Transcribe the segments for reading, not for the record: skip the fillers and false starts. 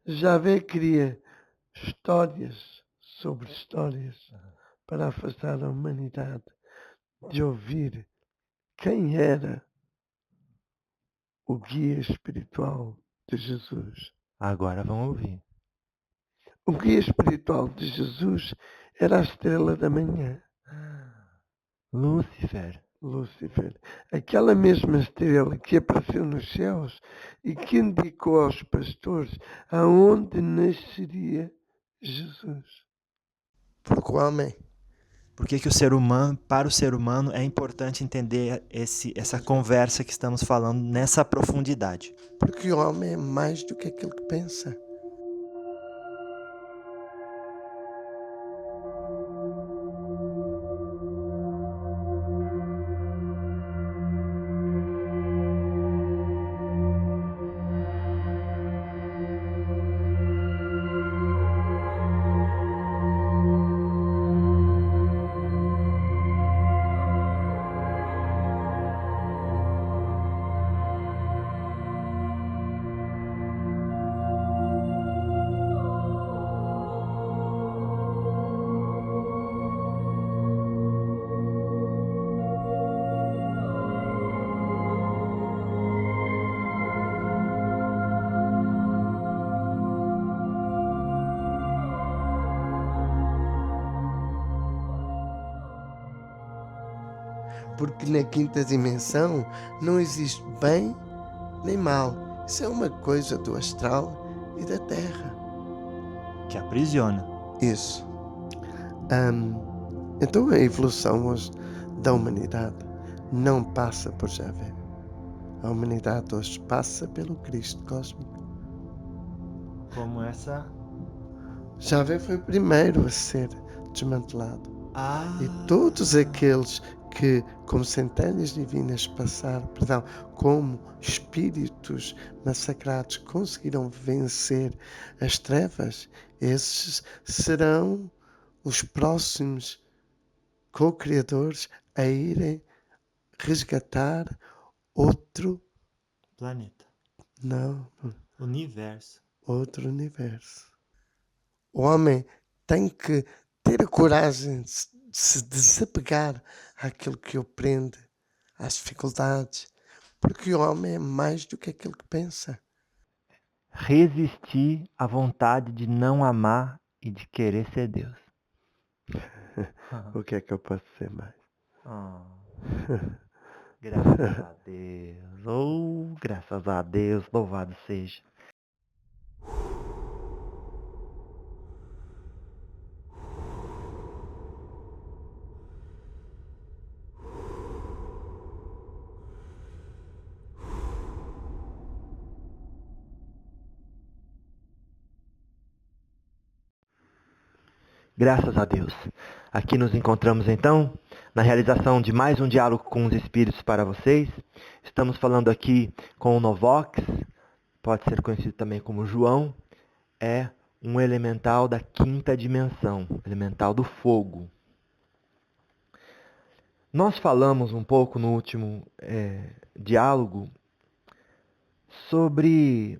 Javé cria histórias sobre histórias para afastar a humanidade de ouvir quem era o guia espiritual de Jesus. Agora vamos ouvir. O guia espiritual de Jesus era a estrela da manhã, Lúcifer. Lúcifer. Aquela mesma estrela que apareceu nos céus e que indicou aos pastores aonde nasceria Jesus. Porque o homem, Por que para o ser humano, é importante entender essa conversa que estamos falando nessa profundidade? porque o homem é mais do que aquilo que pensa. Porque na quinta dimensão não existe bem nem mal. Isso é uma coisa do astral e da terra. Que aprisiona. Isso. Então a evolução hoje da humanidade não passa por Javé. A humanidade hoje passa pelo Cristo cósmico. Como essa... Javé foi o primeiro a ser desmantelado. E todos aqueles que, como centelhas divinas, como espíritos massacrados, conseguiram vencer as trevas, esses serão os próximos co-criadores a irem resgatar outro planeta. Não, Universo. outro universo. O homem tem que ter a coragem de se desapegar àquilo que o prende, às dificuldades, porque o homem é mais do que aquilo que pensa. Resistir à vontade de não amar e de querer ser Deus. O que é que eu posso ser mais? Graças a Deus. Oh, graças a Deus. Louvado seja. Graças a Deus. Aqui nos encontramos então, na realização de mais um diálogo com os espíritos para vocês. Estamos falando aqui com o Novox, pode ser conhecido também como João, é um elemental da quinta dimensão, elemental do fogo. Nós falamos um pouco no último diálogo sobre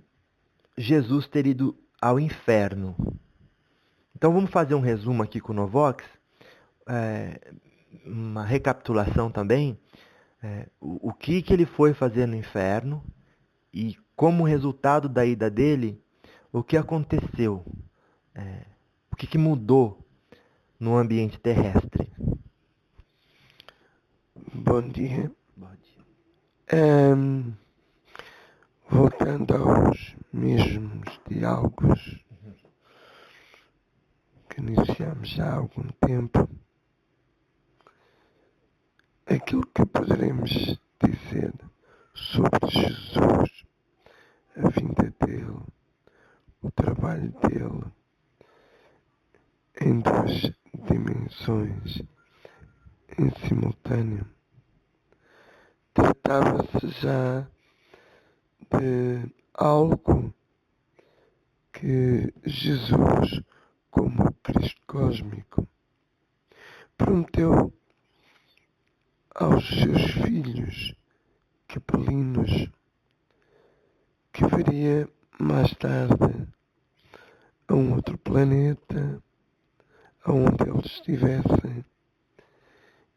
Jesus ter ido ao inferno. Então vamos fazer um resumo aqui com o Novox, uma recapitulação também, o que ele foi fazer no inferno e como resultado da ida dele, o que aconteceu, o que mudou no ambiente terrestre. Bom dia. Bom dia. Voltando aos mesmos diálogos que iniciamos já há algum tempo, aquilo que poderemos dizer sobre Jesus, a vinda dele, o trabalho dele em duas dimensões em simultâneo, tratava-se já de algo que Jesus, como Cristo cósmico, prometeu aos seus filhos capelinos que viria mais tarde a um outro planeta, aonde eles estivessem,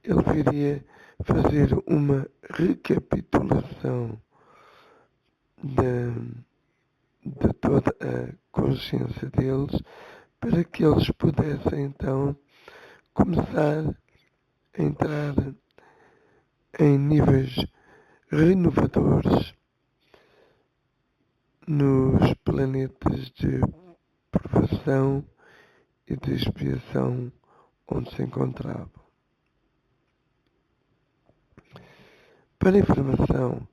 ele viria fazer uma recapitulação de toda a consciência deles, para que eles pudessem então começar a entrar em níveis renovadores nos planetas de provação e de expiação onde se encontravam. Para informação,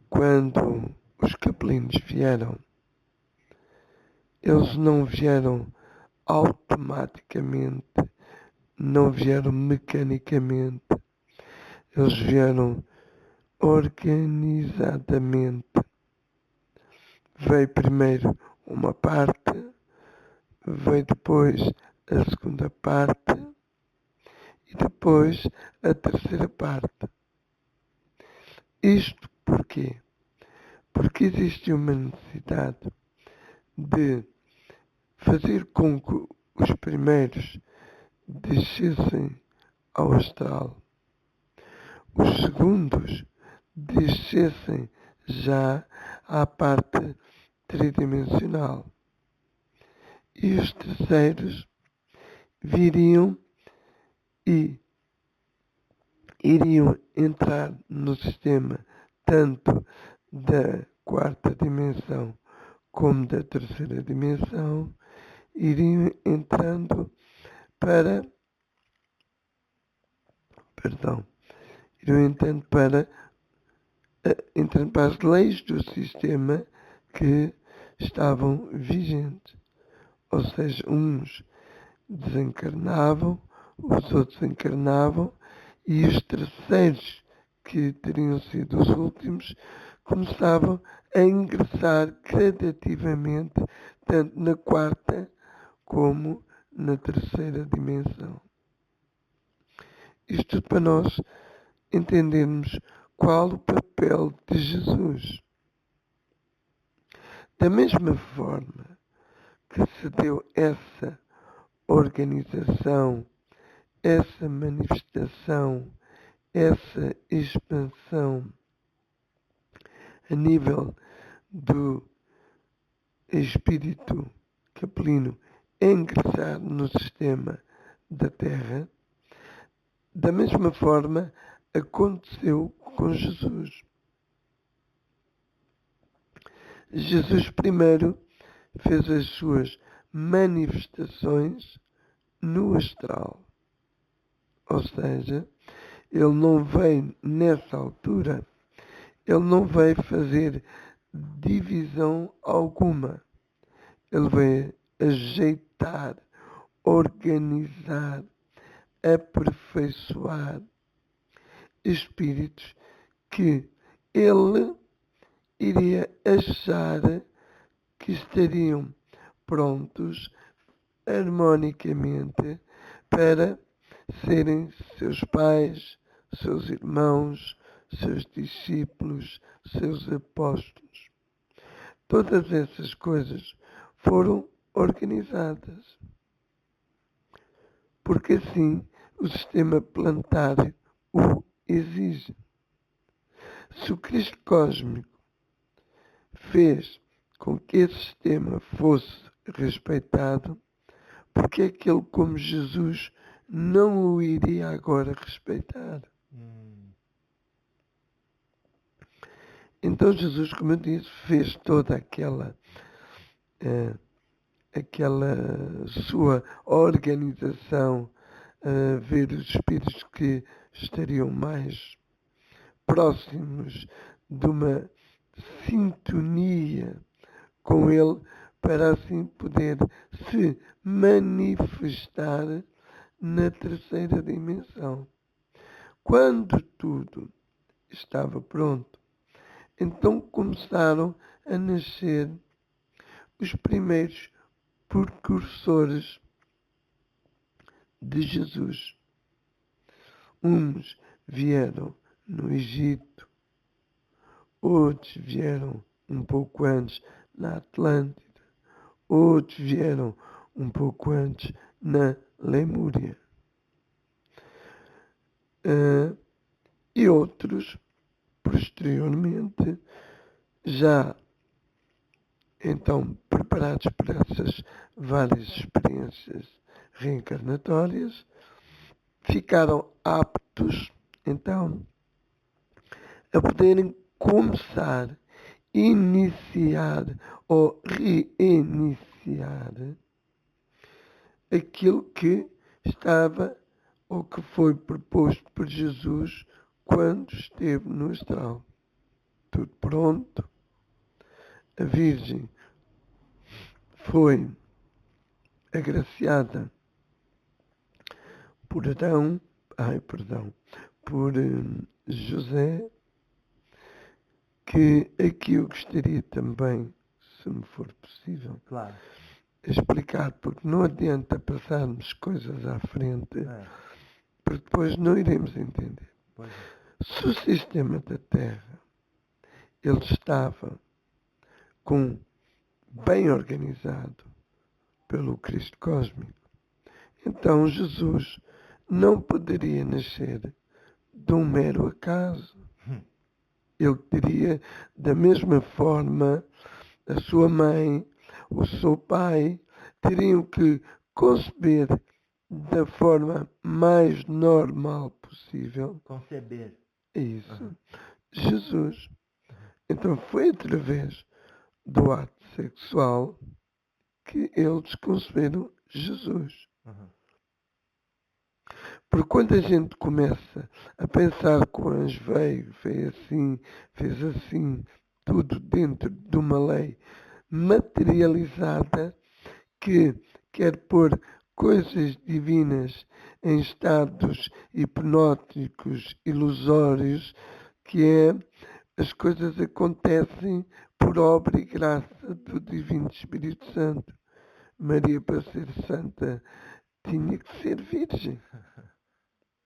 quando os capelinos vieram, eles não vieram automaticamente, não vieram mecanicamente, eles vieram organizadamente. Veio primeiro uma parte, veio depois a segunda parte e depois a terceira parte. Isto porquê? Porque existe uma necessidade de fazer com que os primeiros descessem ao astral, os segundos descessem já à parte tridimensional e os terceiros viriam e iriam entrar no sistema tanto da quarta dimensão como da terceira dimensão, iriam entrando para, entrando para as leis do sistema que estavam vigentes. Ou seja, uns desencarnavam, os outros encarnavam, e os terceiros, que teriam sido os últimos, começavam a ingressar gradativamente, tanto na quarta como na terceira dimensão. Isto tudo para nós entendermos qual o papel de Jesus. Da mesma forma que se deu essa organização, essa manifestação, essa expansão a nível do espírito capelino ingressar no sistema da Terra, da mesma forma aconteceu com Jesus. Jesus primeiro fez as suas manifestações no astral. Ou seja, ele não veio nessa altura, ele não veio fazer divisão alguma. Ele veio ajeitar, organizar, aperfeiçoar espíritos que ele iria achar que estariam prontos harmonicamente para serem seus pais, seus irmãos, seus discípulos, seus apóstolos. Todas essas coisas foram organizadas, porque assim o sistema planetário o exige. Se o Cristo cósmico fez com que esse sistema fosse respeitado, porque é que ele, como Jesus, não o iria agora respeitar? Então Jesus, como eu disse, fez toda aquela sua organização, ver os espíritos que estariam mais próximos de uma sintonia com ele, para assim poder se manifestar na terceira dimensão. Quando tudo estava pronto, então começaram a nascer os primeiros precursores de Jesus. Uns vieram no Egito, outros vieram um pouco antes na Atlântida, outros vieram um pouco antes na Lemúria. E outros, posteriormente, já então preparados para essas várias experiências reencarnatórias, ficaram aptos, então, a poderem começar, iniciar ou reiniciar aquilo que estava ou que foi proposto por Jesus quando esteve no astral. Tudo pronto. A Virgem foi agraciada por por José, que aqui eu gostaria também, se me for possível, Claro. explicar, porque não adianta passarmos coisas à frente, É. porque depois não iremos entender. Pois é. Se o sistema da Terra ele estava bem organizado pelo Cristo cósmico, então Jesus não poderia nascer de um mero acaso. Ele teria, da mesma forma, a sua mãe, o seu pai, teriam que conceber da forma mais normal possível. Conceber. É isso. Jesus. Então foi através do ato sexual que eles conceberam Jesus. Porque quando a gente começa a pensar que o anjo veio, fez assim, tudo dentro de uma lei materializada que quer pôr coisas divinas em estados hipnóticos, ilusórios, que é as coisas acontecem por obra e graça do Divino Espírito Santo. Maria, para ser santa, tinha que ser virgem.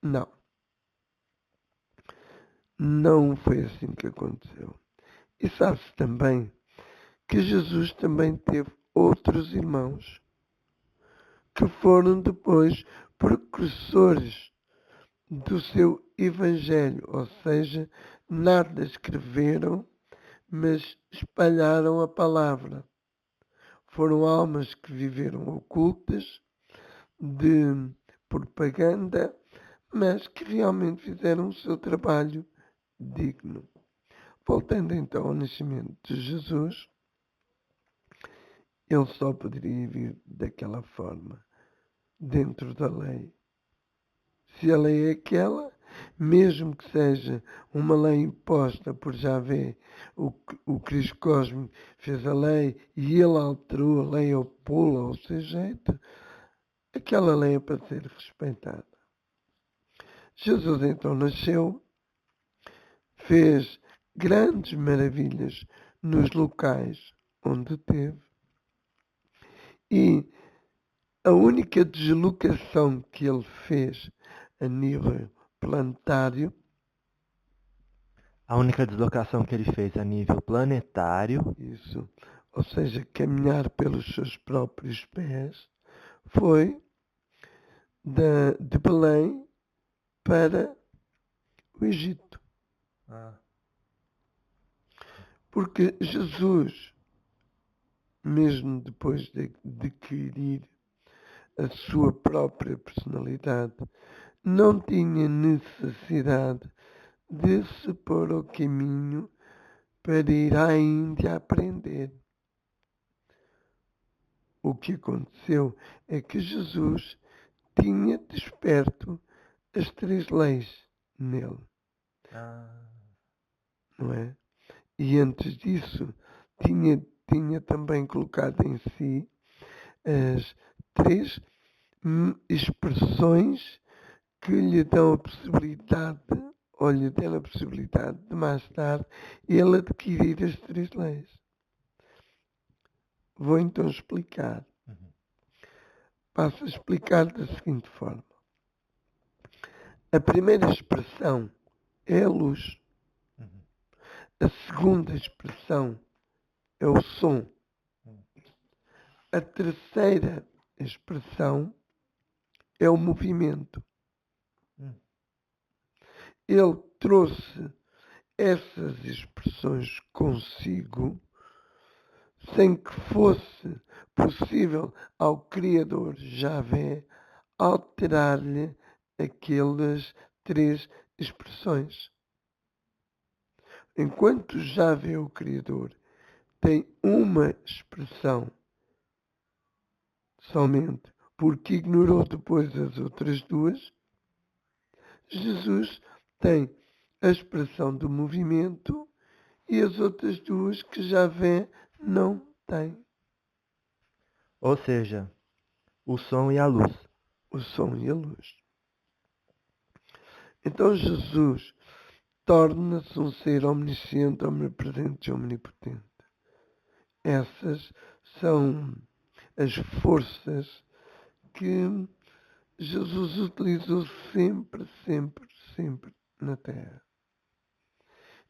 Não. Não foi assim que aconteceu. E sabe-se também que Jesus também teve outros irmãos que foram depois precursores do seu evangelho, ou seja, nada escreveram, mas espalharam a palavra. Foram almas que viveram ocultas de propaganda, mas que realmente fizeram o seu trabalho digno. Voltando então ao nascimento de Jesus, ele só poderia vir daquela forma, dentro da lei. Se a lei é aquela, mesmo que seja uma lei imposta por Javé, o Cristo Cósmico fez a lei e ele alterou a lei ou pô-la ao seu jeito, aquela lei é para ser respeitada. Jesus então nasceu, fez grandes maravilhas nos locais onde teve, e a única deslocação que ele fez a nível planetário, A única deslocação que ele fez a nível planetário, isso, ou seja, caminhar pelos seus próprios pés, foi de Belém para o Egito. Porque Jesus, mesmo depois de adquirir a sua própria personalidade, não tinha necessidade de se pôr ao caminho para ir à Índia aprender. O que aconteceu é que Jesus tinha desperto as 3 leis nele, não é? E antes disso, tinha também colocado em si as 3 expressões que lhe dão a possibilidade, ou lhe deram a possibilidade de mais tarde ele adquirir as 3 leis. Vou então explicar. Passo a explicar da seguinte forma. A primeira expressão é a luz. A segunda expressão é o som. A terceira expressão é o movimento. Ele trouxe essas expressões consigo sem que fosse possível ao Criador Javé alterar-lhe aquelas três expressões. Enquanto Javé, o Criador, tem uma expressão somente porque ignorou depois as outras duas, Jesus tem a expressão do movimento e as outras duas que Javé não tem. Ou seja, o som e a luz. O som e a luz. Então Jesus torna-se um ser omnisciente, omnipresente e omnipotente. Essas são as forças que Jesus utilizou sempre, sempre, sempre na Terra.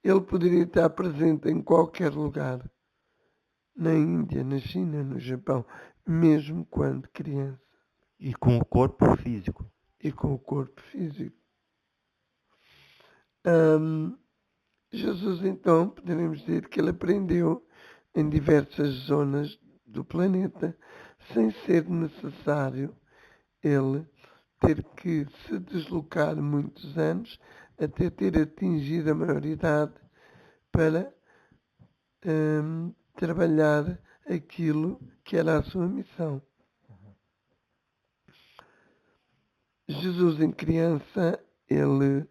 Ele poderia estar presente em qualquer lugar, na Índia, na China, no Japão, mesmo quando criança. E com o corpo físico. E com o corpo físico. Jesus, então, poderemos dizer que ele aprendeu em diversas zonas do planeta, sem ser necessário ele ter que se deslocar muitos anos até ter atingido a maioridade para trabalhar aquilo que era a sua missão. Jesus, em criança, ele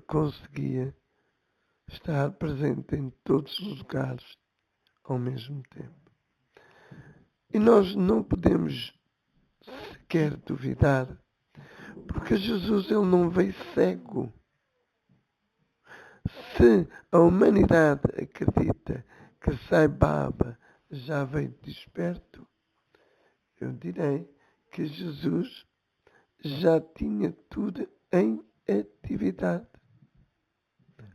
conseguia estar presente em todos os lugares ao mesmo tempo. E nós não podemos sequer duvidar, porque Jesus ele não veio cego. Se a humanidade acredita que Sai Baba já veio desperto, eu direi que Jesus já tinha tudo em atividade.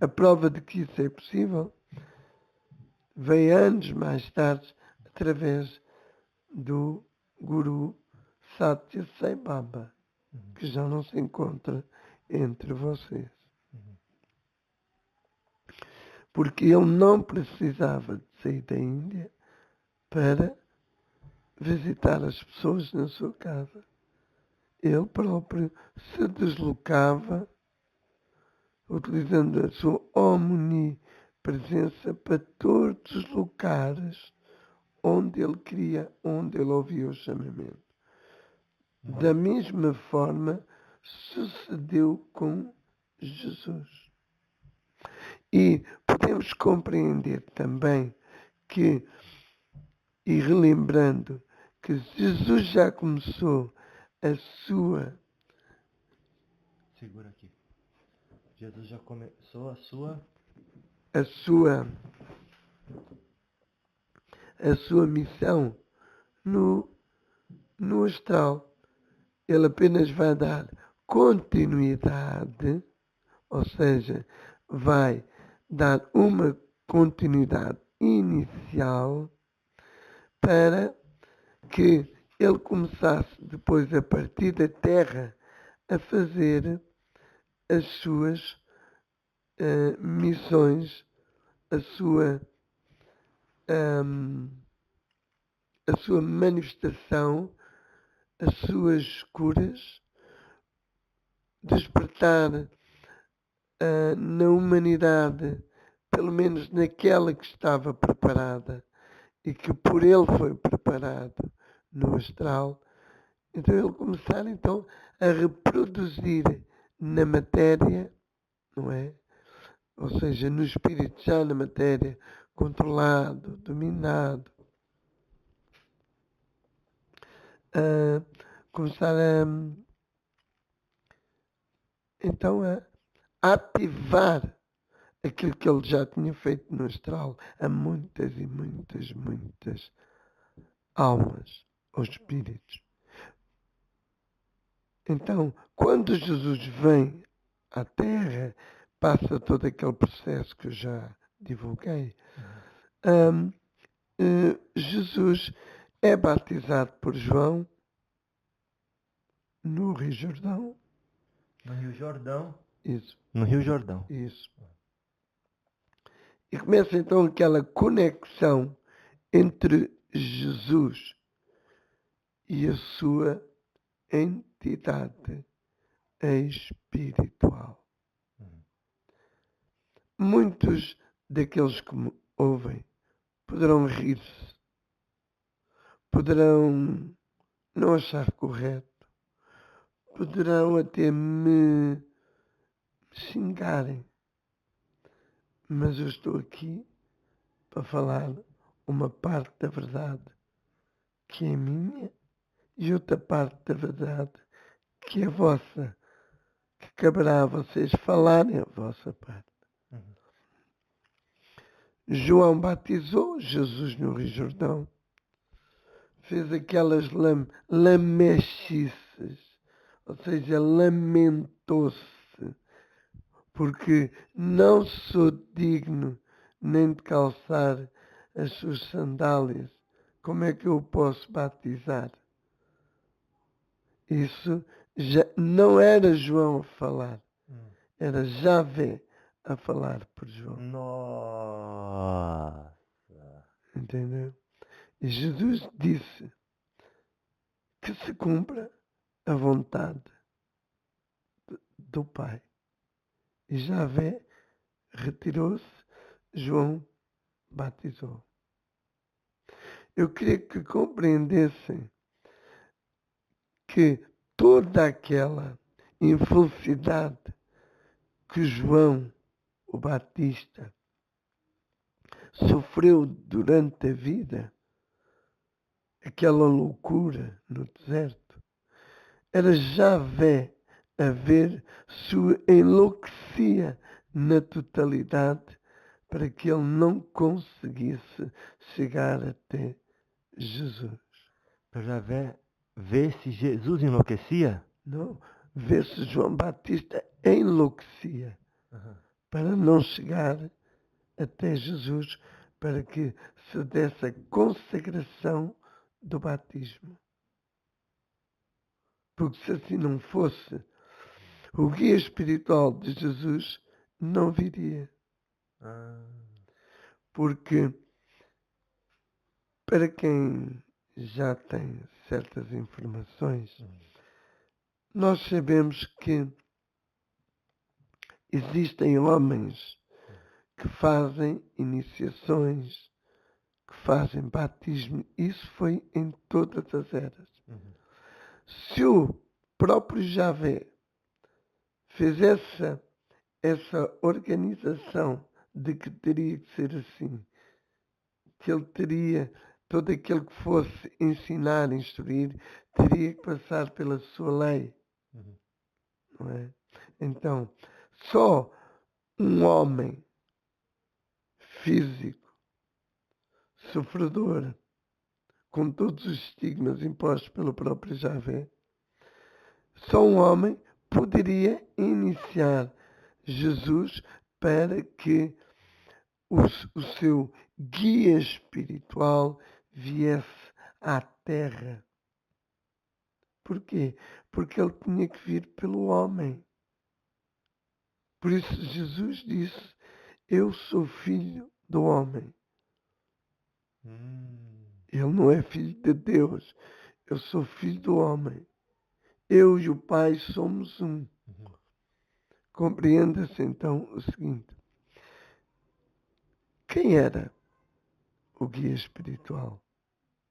A prova de que isso é possível veio anos mais tarde através do Guru Satya Sai Baba, que já não se encontra entre vocês. Porque ele não precisava de sair da Índia para visitar as pessoas na sua casa. Ele próprio se deslocava utilizando a sua omnipresença para todos os lugares onde ele queria, onde ele ouvia o chamamento. Da mesma forma, sucedeu com Jesus. E podemos compreender também que, e relembrando, que Jesus já começou a sua... Segura aqui. Jesus já começou a sua missão no astral. Ele apenas vai dar continuidade, ou seja, vai dar uma continuidade inicial para que ele começasse depois, a partir da Terra, a fazer as suas missões, a sua manifestação, as suas curas, despertar na humanidade, pelo menos naquela que estava preparada e que por ele foi preparado no astral. Então ele começar então a reproduzir na matéria, não é? Ou seja, no espírito já na matéria, controlado, dominado, começar então a ativar aquilo que ele já tinha feito no astral a muitas e muitas, muitas almas ou espíritos. Então, quando Jesus vem à Terra, passa todo aquele processo que eu já divulguei. Jesus é batizado por João no Rio Jordão. No Rio Jordão. Isso. No Rio Jordão. Isso. E começa então aquela conexão entre Jesus e a sua entidade espiritual. Muitos daqueles que me ouvem poderão rir-se, poderão não achar correto, poderão até me xingarem, mas eu estou aqui para falar uma parte da verdade que é minha e outra parte da verdade que é vossa, que caberá a vocês falarem a vossa parte. João batizou Jesus no Rio Jordão, fez aquelas lamechices, ou seja, lamentou-se, porque não sou digno nem de calçar as suas sandálias. Como é que eu posso batizar? Isso já não era João a falar, era Javé a falar por João. Nossa. Entendeu? E Jesus disse que se cumpra a vontade do Pai. E Javé retirou-se, João batizou. Eu queria que compreendessem que toda aquela infelicidade que João, o Batista, sofreu durante a vida, aquela loucura no deserto, era Javé a ver se o enlouquecia na totalidade para que ele não conseguisse chegar até Jesus. Para Javé ver se Jesus enlouquecia? Não, ver se João Batista enlouquecia para não chegar até Jesus, para que se desse a consagração do batismo. Porque se assim não fosse, o guia espiritual de Jesus não viria. Porque, para quem já tem certas informações, nós sabemos que existem homens que fazem iniciações, que fazem batismo. Isso foi em todas as eras. Se o próprio Javé fez essa organização de que teria que ser assim, que ele teria, todo aquele que fosse ensinar, instruir, teria que passar pela sua lei. Não é? Então, só um homem físico, sofredor, com todos os estigmas impostos pelo próprio Javé, só um homem poderia iniciar Jesus para que o seu guia espiritual viesse à terra. Porquê? Porque ele tinha que vir pelo homem. Por isso Jesus disse, eu sou filho do homem. Ele não é filho de Deus. Eu sou filho do homem. Eu e o Pai somos um. Compreenda-se então o seguinte. Quem era o guia espiritual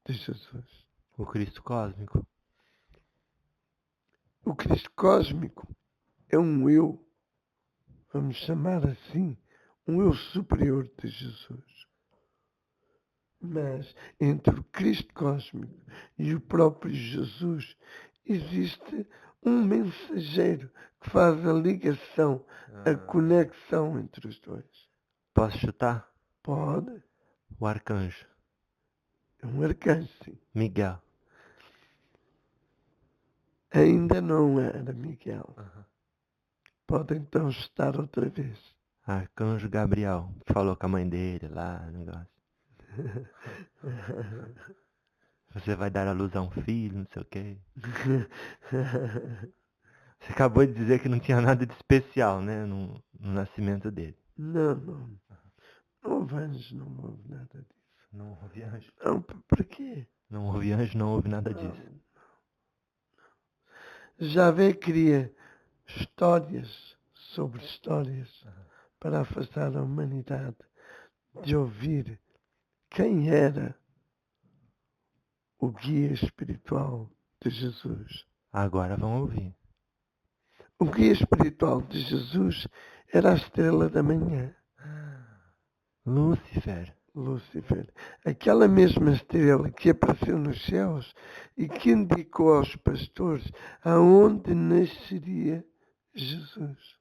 de Jesus? O Cristo cósmico. O Cristo cósmico é um eu, vamos chamar assim, um eu superior de Jesus. Mas entre o Cristo cósmico e o próprio Jesus existe um mensageiro que faz a ligação, a conexão entre os dois. Posso chutar? Pode. O arcanjo. É um arcanjo, sim. Miguel. Ainda não era Miguel. Pode então estar outra vez. Arcanjo Gabriel. Que falou com a mãe dele lá, negócio. Você vai dar à luz a um filho, não sei o quê. Você acabou de dizer que não tinha nada de especial, né? No nascimento dele. Não, não. Não houve anjos, não houve nada disso. Não houve anjo. Não, para quê? Não houve anjo, não houve nada disso. Javé cria histórias sobre histórias para afastar a humanidade de ouvir quem era o guia espiritual de Jesus. Agora vão ouvir. O guia espiritual de Jesus era a estrela da manhã, Lúcifer. Lúcifer. Aquela mesma estrela que apareceu nos céus e que indicou aos pastores aonde nasceria Jesus.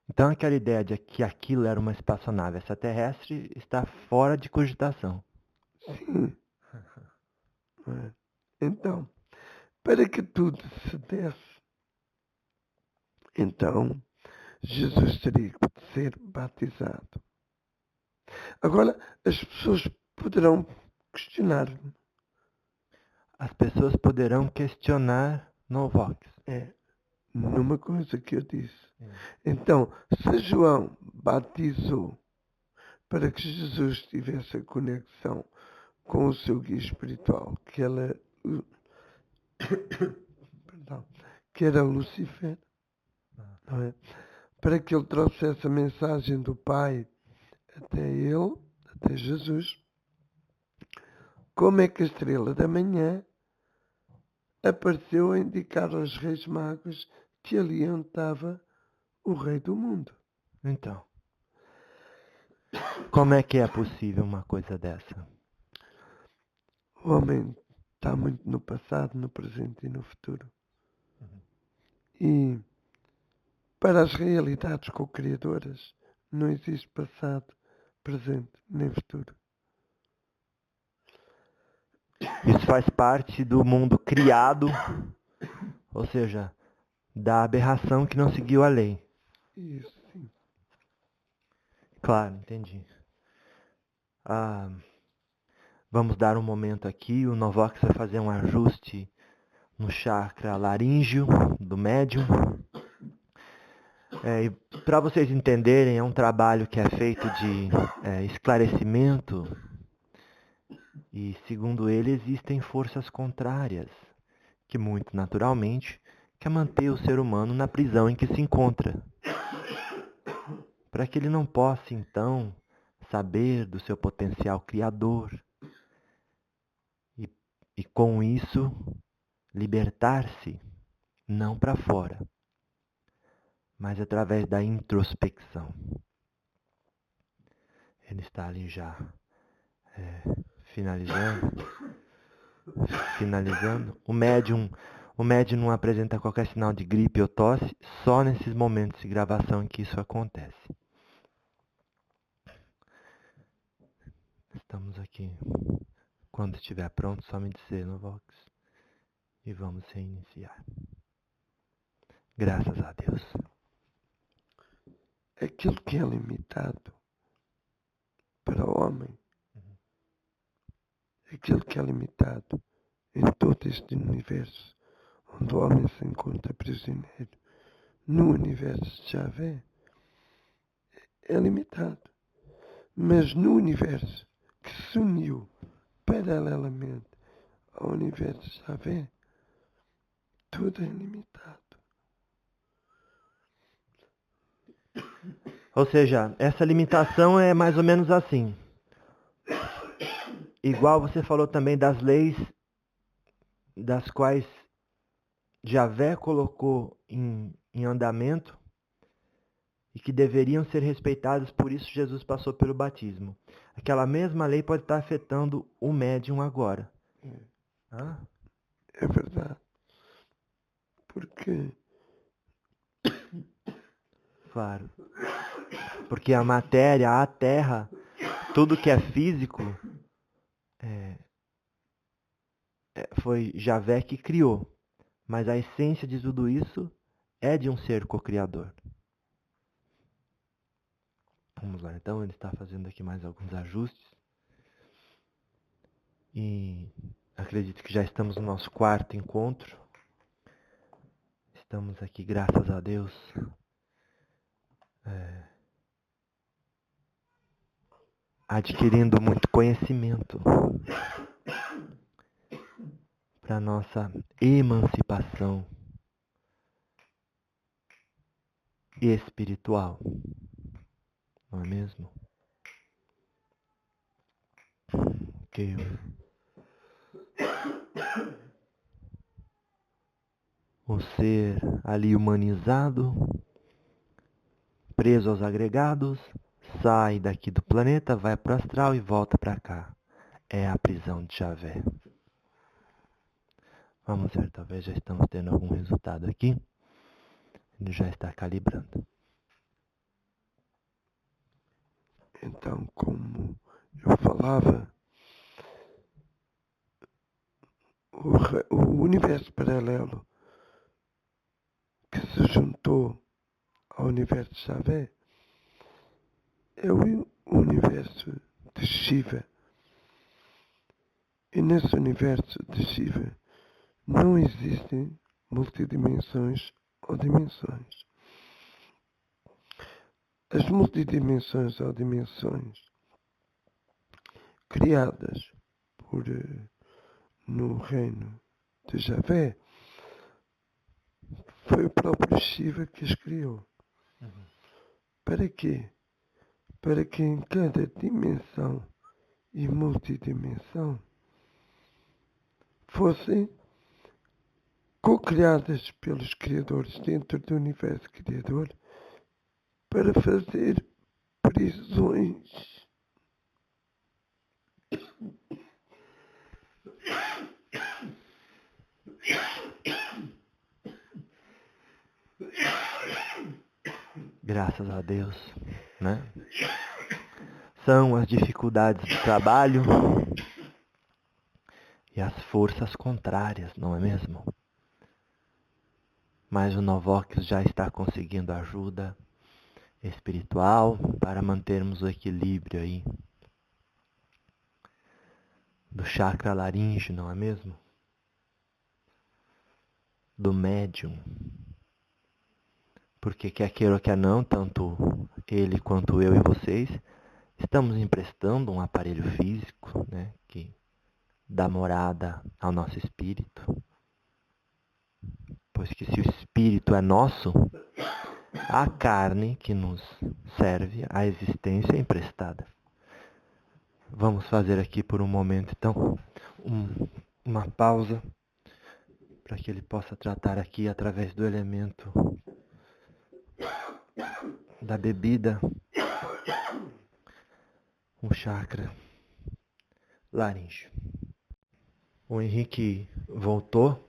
Então aquela ideia de que aquilo era uma espaçonave extraterrestre está fora de cogitação. Sim. Então, para que tudo se desse, então Jesus teria que ser batizado. Agora, as pessoas poderão questionar-me. As pessoas poderão questionar Novox. Numa coisa que eu disse. Então, se João batizou para que Jesus tivesse a conexão com o seu guia espiritual, que era Lucifer, não é? Para que ele trouxesse a mensagem do Pai até ele, até Jesus, como é que a estrela da manhã apareceu a indicar aos reis magos que ali estava o rei do mundo? Então, como é que é possível uma coisa dessa? O homem está muito no passado, no presente e no futuro. E para as realidades co-criadoras não existe passado, presente nem futuro. Isso faz parte do mundo criado, ou seja, da aberração que não seguiu a lei. Isso, sim. Claro, entendi. Vamos dar um momento aqui. O Novox vai fazer um ajuste no chakra laríngeo do médium. Para vocês entenderem, é um trabalho que é feito de esclarecimento. E, segundo ele, existem forças contrárias que, muito naturalmente, quer manter o ser humano na prisão em que se encontra. Para que ele não possa, então, saber do seu potencial criador. E com isso, libertar-se, não para fora, mas através da introspecção. Ele está ali já finalizando. O médium não apresenta qualquer sinal de gripe ou tosse, só nesses momentos de gravação em que isso acontece. Estamos aqui. Quando estiver pronto, só me dizer no Vox. E vamos reiniciar. Graças a Deus. Aquilo que é limitado para o homem, aquilo que é limitado em todo este universo, onde o homem se encontra prisioneiro, no universo de Javé, é limitado. Mas no universo que se uniu paralelamente ao universo de Javé, tudo é limitado. Ou seja, essa limitação é mais ou menos assim. Igual você falou também das leis das quais Javé colocou em andamento e que deveriam ser respeitadas, por isso Jesus passou pelo batismo. Aquela mesma lei pode estar afetando o médium agora. É verdade. Porque... Claro. Porque a matéria, a terra, tudo que é físico, foi Javé que criou. Mas a essência de tudo isso é de um ser co-criador. Vamos lá, então ele está fazendo aqui mais alguns ajustes. E acredito que já estamos no nosso quarto encontro. Estamos aqui, graças a Deus, adquirindo muito conhecimento para nossa emancipação espiritual, não é mesmo? Que o ser ali humanizado, preso aos agregados, sai daqui do planeta, vai para o astral e volta para cá. É a prisão de Javé. Vamos ver, talvez já estamos tendo algum resultado aqui. Ele já está calibrando. Então, como eu falava, o universo paralelo que se juntou ao universo de Javé é o universo de Shiva. E nesse universo de Shiva não existem multidimensões ou dimensões. As multidimensões ou dimensões criadas por no reino de Javé foi o próprio Shiva que as criou. Para quê? Para que em cada dimensão e multidimensão fossem co-criadas pelos criadores dentro do universo criador para fazer prisões. Graças a Deus, né? São as dificuldades do trabalho e as forças contrárias, não é mesmo? Mas o Novox já está conseguindo ajuda espiritual para mantermos o equilíbrio aí do chakra laríngeo, não é mesmo? Do médium. Porque quer queira ou quer não, tanto ele quanto eu e vocês estamos emprestando um aparelho físico, né, que dá morada ao nosso espírito. Pois que se o espírito é nosso, a carne que nos serve, a existência é emprestada. Vamos fazer aqui por um momento, então, uma pausa para que ele possa tratar aqui através do elemento da bebida, um chakra laríngeo. O Henrique voltou,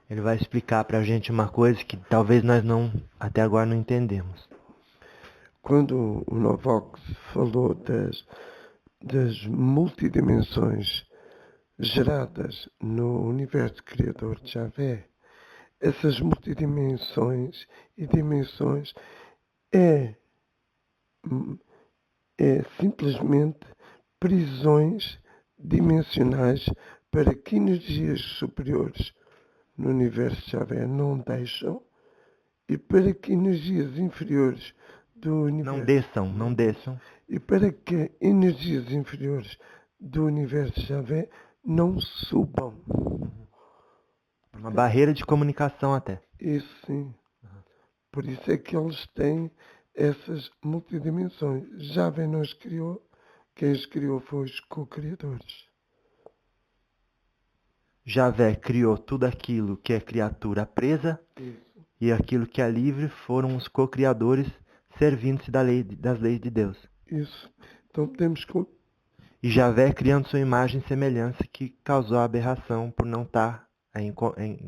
ele vai explicar para a gente uma coisa que talvez nós não, até agora não entendemos. Quando o Novox falou das multidimensões geradas no universo criador de Javé, essas multidimensões e dimensões é simplesmente prisões dimensionais para que energias superiores no universo de Javé não deixam e para que energias inferiores do universo Não desçam. e para que energias inferiores do universo de Javé não subam. Uma barreira de comunicação até. Isso sim. Por isso é que eles têm essas multidimensões. Javé não os criou, quem os criou foi os co-criadores. Javé criou tudo aquilo que é criatura presa. Isso. E aquilo que é livre foram os co-criadores servindo-se das leis de Deus. Isso. Então temos que... E Javé criando sua imagem e semelhança que causou a aberração por não estar em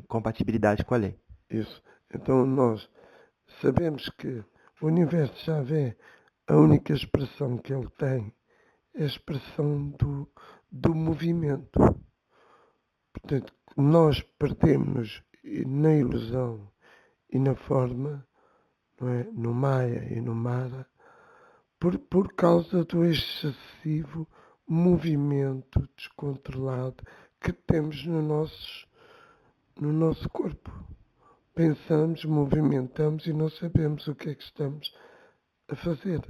compatibilidade com a lei. Isso. Então nós sabemos que o universo de Javé, a única expressão que ele tem é a expressão do movimento. Portanto, nós perdemos na ilusão e na forma, não é? No Maya e no Mara, por causa do excessivo movimento descontrolado que temos no nosso corpo. Pensamos, movimentamos e não sabemos o que é que estamos a fazer.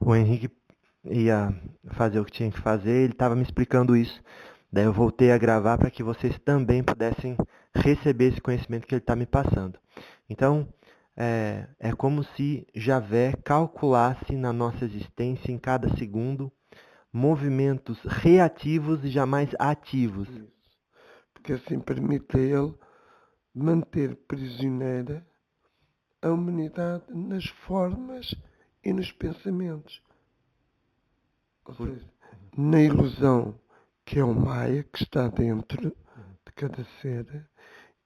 O Henrique ia fazer o que tinha que fazer, ele estava me explicando isso. Daí eu voltei a gravar para que vocês também pudessem receber esse conhecimento que ele está me passando. Então, é como se Javé calculasse na nossa existência, em cada segundo, movimentos reativos e jamais ativos. Isso. Porque assim permite a ele manter prisioneira a humanidade nas formas e nos pensamentos. Ou seja, na ilusão que é o Maia, que está dentro de cada ser,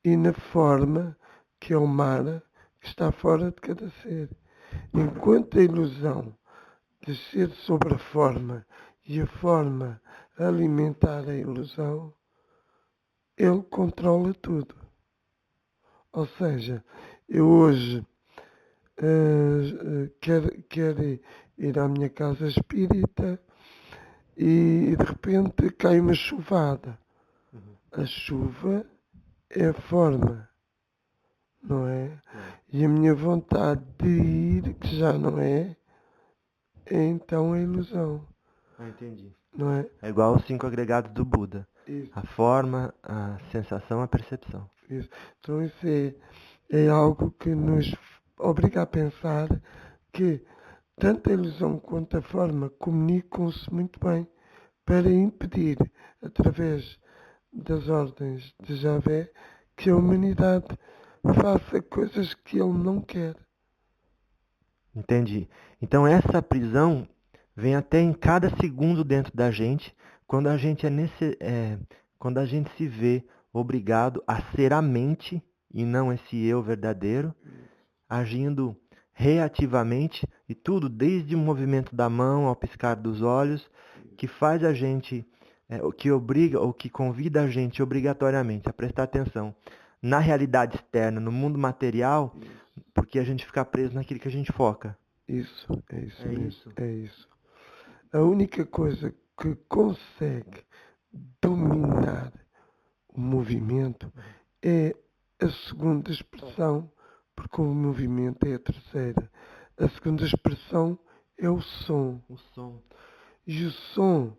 e na forma que é o Mara, que está fora de cada ser. Enquanto a ilusão descer sobre a forma e a forma alimentar a ilusão, ele controla tudo. Ou seja, eu hoje quero ir à minha casa espírita e de repente cai uma chuvada. A chuva é a forma, não é? E a minha vontade de ir, que já não é então a ilusão. Entendi. Não é? É igual aos 5 agregados do Buda. Isso. A forma, a sensação, a percepção. Isso. Então isso é algo que nos obriga a pensar que tanto a ilusão quanto a forma comunicam-se muito bem para impedir, através das ordens de Javé, que a humanidade faça coisas que ele não quer. Entendi. Então essa prisão vem até em cada segundo dentro da gente, quando a gente quando a gente se vê obrigado a ser a mente e não esse eu verdadeiro, agindo reativamente e tudo desde o movimento da mão ao piscar dos olhos, que faz a gente, o que obriga ou que convida a gente obrigatoriamente a prestar atenção na realidade externa, no mundo material, porque a gente fica preso naquilo que a gente foca. Isso, é isso É mesmo. isso. É isso. A única coisa que consegue dominar o movimento é a segunda expressão, porque o movimento é a terceira. A segunda expressão é o som. O som. E o som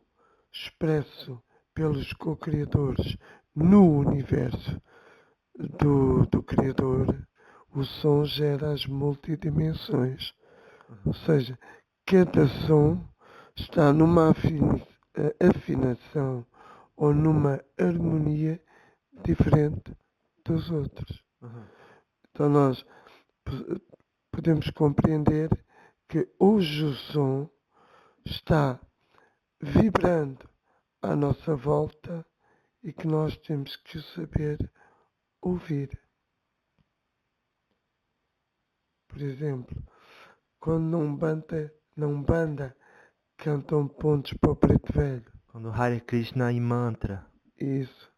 expresso pelos co-criadores no universo do Criador, o som gera as multidimensões. Ou seja, cada som está numa afinação ou numa harmonia diferente dos outros. Então nós podemos compreender que hoje o som está vibrando à nossa volta e que nós temos que o saber ouvir. Por exemplo, quando na Umbanda cantam pontos para o preto velho. Quando Hare Krishna e mantra. Isso.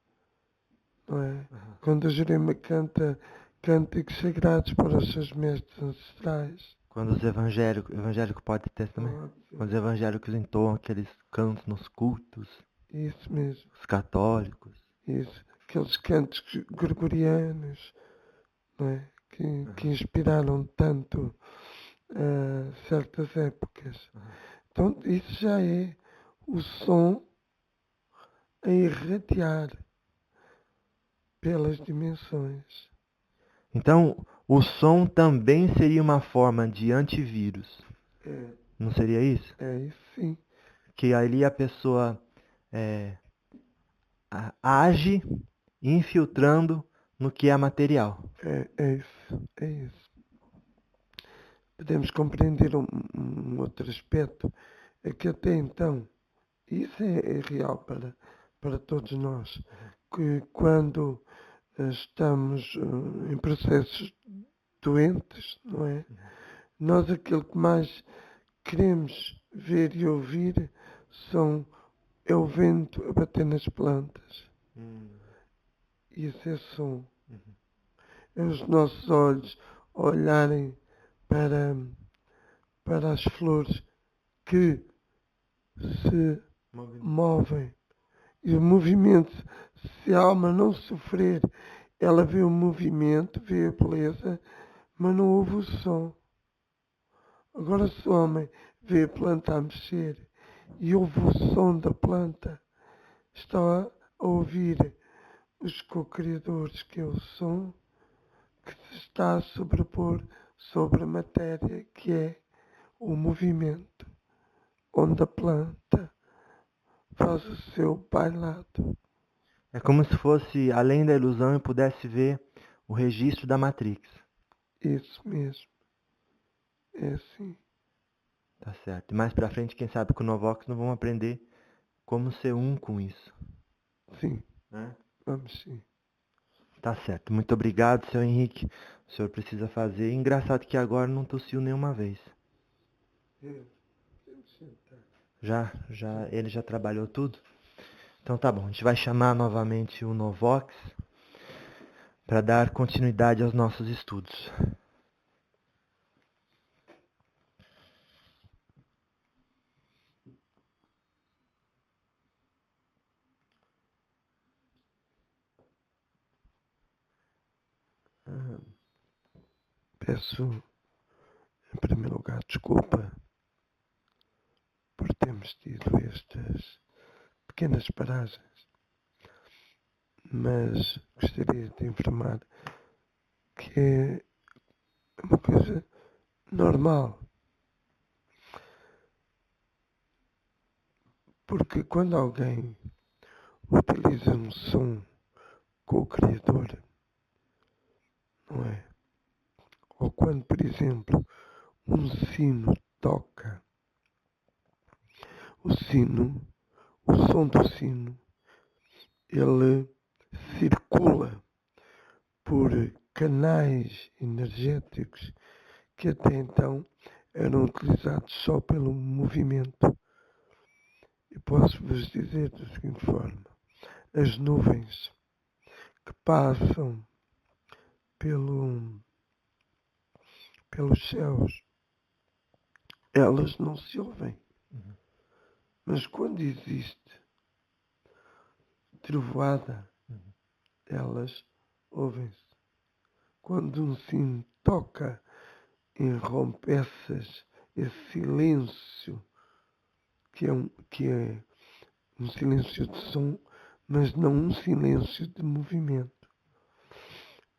Não é? Quando a Jurema canta cânticos sagrados para os seus mestres ancestrais. Quando os evangélicos pode ter também. Quando os evangélicos entoam aqueles cantos nos cultos. Isso mesmo. Os católicos. Isso. Aqueles cantos gregorianos, não é? Que inspiraram tanto certas épocas. Então isso já é o som a irradiar pelas dimensões. Então, o som também seria uma forma de antivírus. Não seria isso? É isso sim. Que ali a pessoa age infiltrando no que é material. É isso. Podemos compreender um outro aspecto, é que até então, isso é real para todos nós, que quando estamos em processos doentes, não é? Nós aquilo que mais queremos ver e ouvir é o vento a bater nas plantas. Isso é som. É os nossos olhos olharem para as flores que se movem. E o movimento, se a alma não sofrer, ela vê o movimento, vê a beleza, mas não ouve o som. Agora se o homem vê a planta a mexer e ouve o som da planta, está a ouvir os co-criadores, que é o som que se está a sobrepor sobre a matéria, que é o movimento, onde a planta faz o seu bailado. É como se fosse além da ilusão e pudesse ver o registro da Matrix. Isso mesmo. É assim. Tá certo. E mais pra frente, quem sabe com o Novox não vamos aprender como ser um com isso. Sim. Né? Vamos sim. Tá certo. Muito obrigado, seu Henrique. O senhor precisa fazer. Engraçado que agora não tossiu nenhuma vez. Ele já trabalhou tudo? Então tá bom, a gente vai chamar novamente o Novox para dar continuidade aos nossos estudos. Peço, em primeiro lugar, desculpa por termos tido estas pequenas paragens, mas gostaria de informar que é uma coisa normal, porque quando alguém utiliza um som com o Criador, não é? Ou quando, por exemplo, um sino toca, o som do sino, ele circula por canais energéticos que até então eram utilizados só pelo movimento. E posso vos dizer da seguinte forma: as nuvens que passam pelos céus, elas não se ouvem. Mas quando existe trovoada, elas ouvem-se. Quando um sino toca, irrompe esse silêncio, que é um silêncio de som, mas não um silêncio de movimento.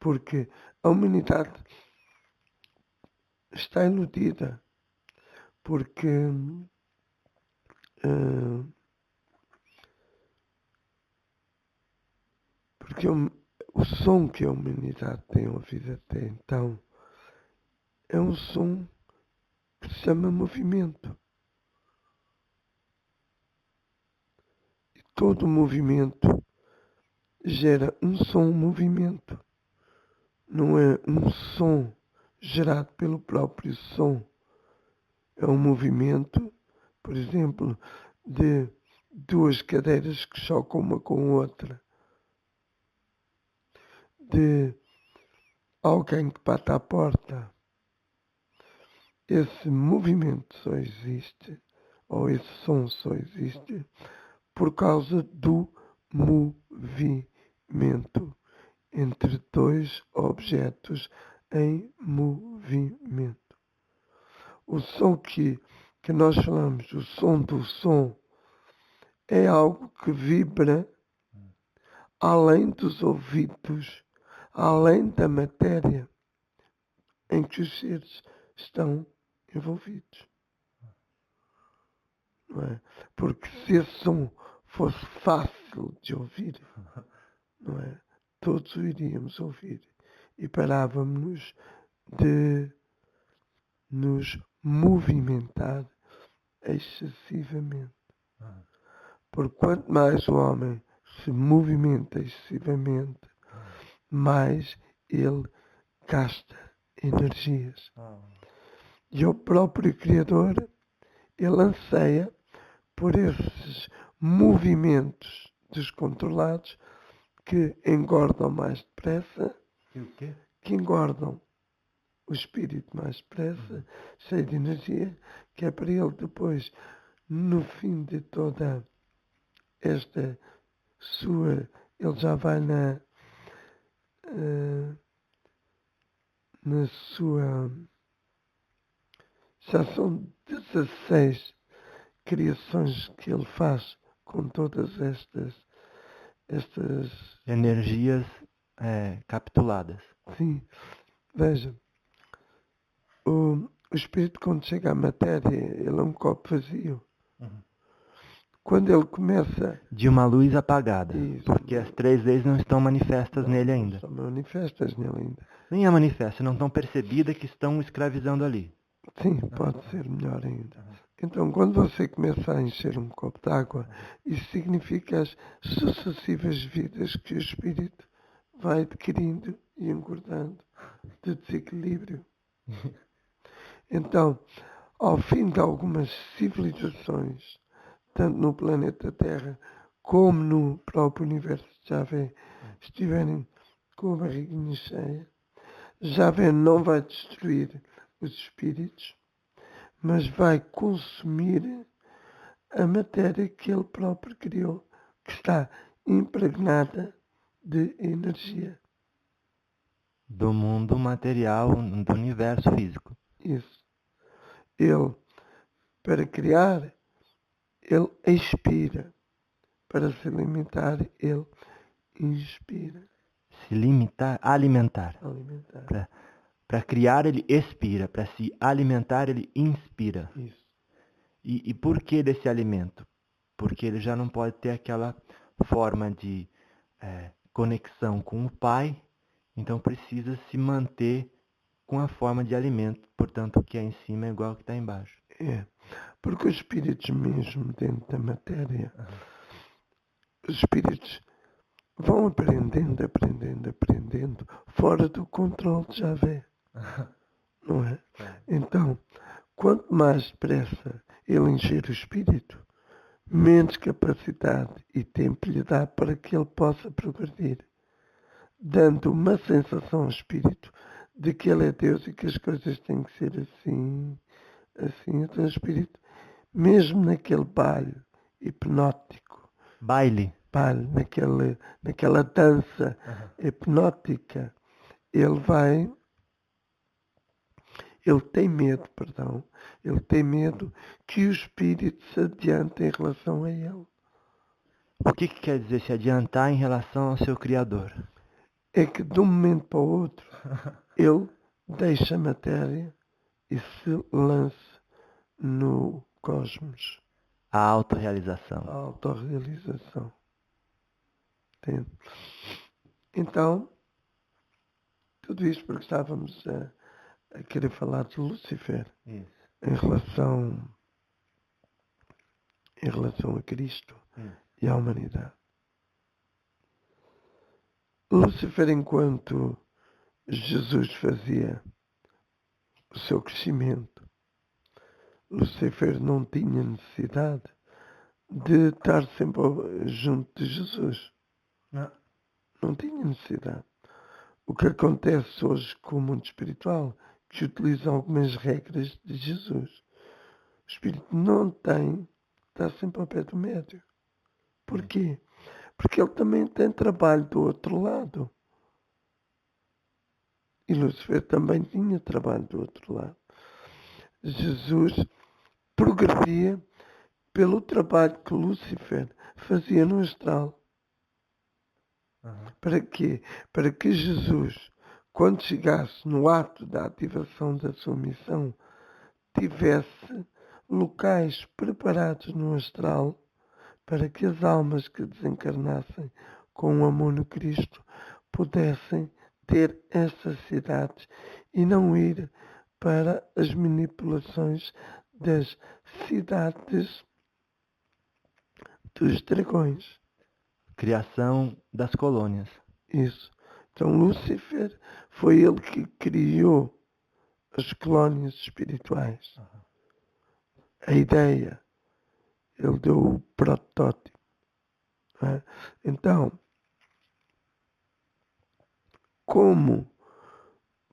Porque a humanidade está iludida, porque o som que a humanidade tem ouvido até então é um som que se chama movimento. E todo movimento gera um movimento. Não é um som gerado pelo próprio som. É um movimento, por exemplo, de duas cadeiras que chocam uma com a outra, de alguém que bate à porta. Esse movimento só existe, ou esse som só existe, por causa do movimento entre dois objetos em movimento. O som que nós falamos, o som do som, é algo que vibra além dos ouvidos, além da matéria em que os seres estão envolvidos. Não é? Porque se esse som fosse fácil de ouvir, não é? Todos o iríamos ouvir e parávamos de nos movimentar excessivamente. Porque quanto mais o homem se movimenta excessivamente, mais ele gasta energias. E o próprio Criador, ele anseia por esses movimentos descontrolados que engordam mais depressa, que engordam o espírito mais depressa, cheio de energia, que é para ele depois, no fim de toda esta sua, ele já vai na sua, já são 16 criações que ele faz com todas estas, Energias capituladas. sim, veja, o espírito quando chega à matéria, ele é um copo vazio. Quando ele começa... De uma luz apagada. Isso. Porque as 3 leis não estão manifestas nele ainda. Não estão manifestas nele ainda. Nem é manifesta, não estão percebidas que estão escravizando ali. Sim, pode ser melhor ainda. Então, quando você começa a encher um copo de água, isso significa as sucessivas vidas que o espírito vai adquirindo e engordando de desequilíbrio. Então, ao fim de algumas civilizações, tanto no planeta Terra como no próprio universo de Javé, estiverem com a barriguinha cheia, Javé não vai destruir os espíritos, mas vai consumir a matéria que ele próprio criou, que está impregnada de energia. Do mundo material, do universo físico. Isso. Ele, para criar, ele expira. Para se alimentar, ele inspira. Se limitar, alimentar. Alimentar. Para criar, ele expira. Para se alimentar, ele inspira. Isso. E por que desse alimento? Porque ele já não pode ter aquela forma de conexão com o Pai, então precisa se manter com a forma de alimento, portanto o que é em cima é igual ao que está embaixo. Porque os espíritos mesmo dentro da matéria, os espíritos vão aprendendo, fora do controle de Javé. Não é? Então, quanto mais depressa ele encher o espírito, menos capacidade e tempo lhe dá para que ele possa progredir, dando uma sensação ao espírito de que ele é Deus e que as coisas têm que ser assim. Então o espírito, mesmo naquele baile hipnótico, naquela dança hipnótica, ele tem medo que o espírito se adiante em relação a ele. O que quer dizer se adiantar em relação ao seu Criador? É que de um momento para o outro, ele deixa a matéria e se lança no cosmos. A autorrealização. A autorrealização. Entende? Então, tudo isto porque estávamos a querer falar de Lúcifer. Isso. Em relação a Cristo e à humanidade. Lúcifer, enquanto Jesus fazia o seu crescimento, Lúcifer não tinha necessidade de estar sempre junto de Jesus. Não tinha necessidade. O que acontece hoje com o mundo espiritual, que utiliza algumas regras de Jesus. O espírito não está sempre ao pé do médio. Porquê? Porque ele também tem trabalho do outro lado. E Lúcifer também tinha trabalho do outro lado. Jesus progredia pelo trabalho que Lúcifer fazia no astral. Para quê? Para que Jesus, quando chegasse no ato da ativação da sua missão, tivesse locais preparados no astral para que as almas que desencarnassem com o amor no Cristo pudessem ter essas cidades e não ir para as manipulações das cidades dos dragões. Criação das colônias. Isso. Então Lúcifer foi ele que criou as colónias espirituais. A ideia. Ele deu o protótipo. Então, como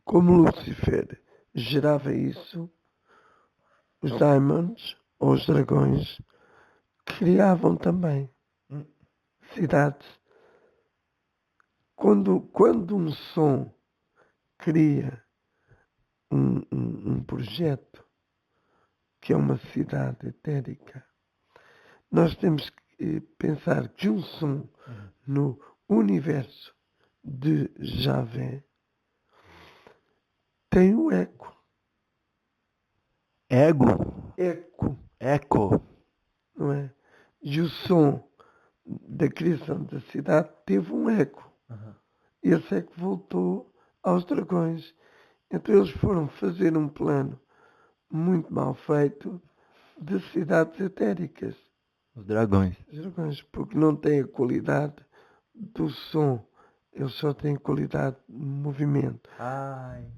Lúcifer gerava isso, os daimons, ou os dragões, criavam também. cidades. Quando um som cria um projeto, que é uma cidade etérica, nós temos que pensar que um som no universo de Javé tem o eco. Ego? Eco, Eco? não é? E o som da criação da cidade teve um eco. E esse eco voltou aos dragões. Então eles foram fazer um plano muito mal feito de cidades etéricas. Os dragões. Os dragões, porque não têm a qualidade do som. Eles só têm qualidade de movimento. Ai.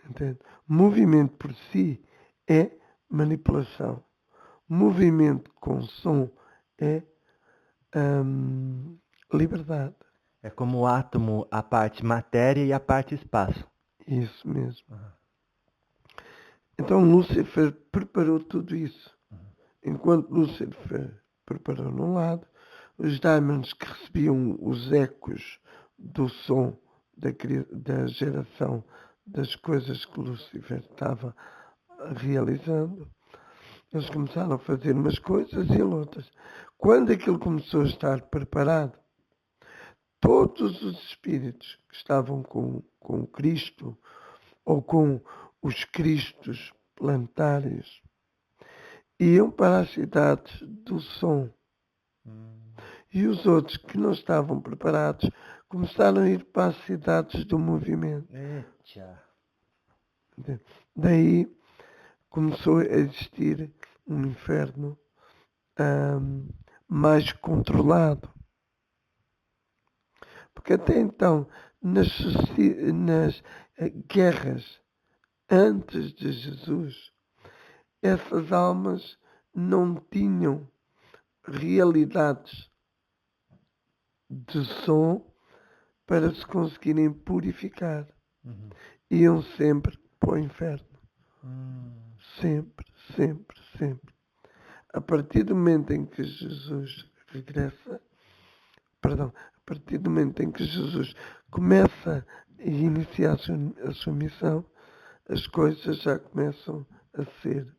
Entende? Movimento por si é manipulação. Movimento com som é liberdade. É como o átomo, a parte matéria e a parte espaço. Isso mesmo. Então Lúcifer preparou tudo isso. Enquanto Lúcifer preparou num lado, os Daimons que recebiam os ecos do som da geração das coisas que Lúcifer estava realizando, eles começaram a fazer umas coisas e ele outras. Quando aquilo começou a estar preparado, todos os espíritos que estavam com Cristo ou com os Cristos planetários iam para as cidades do som. E os outros que não estavam preparados começaram a ir para as cidades do movimento. Eita. Daí começou a existir um inferno mais controlado. Porque até então, nas guerras antes de Jesus, essas almas não tinham realidades de som para se conseguirem purificar. Iam sempre para o inferno. Sempre, sempre, sempre. A partir do momento em que Jesus regressa, a partir do momento em que Jesus começa a iniciar a sua missão, as coisas já começam a ser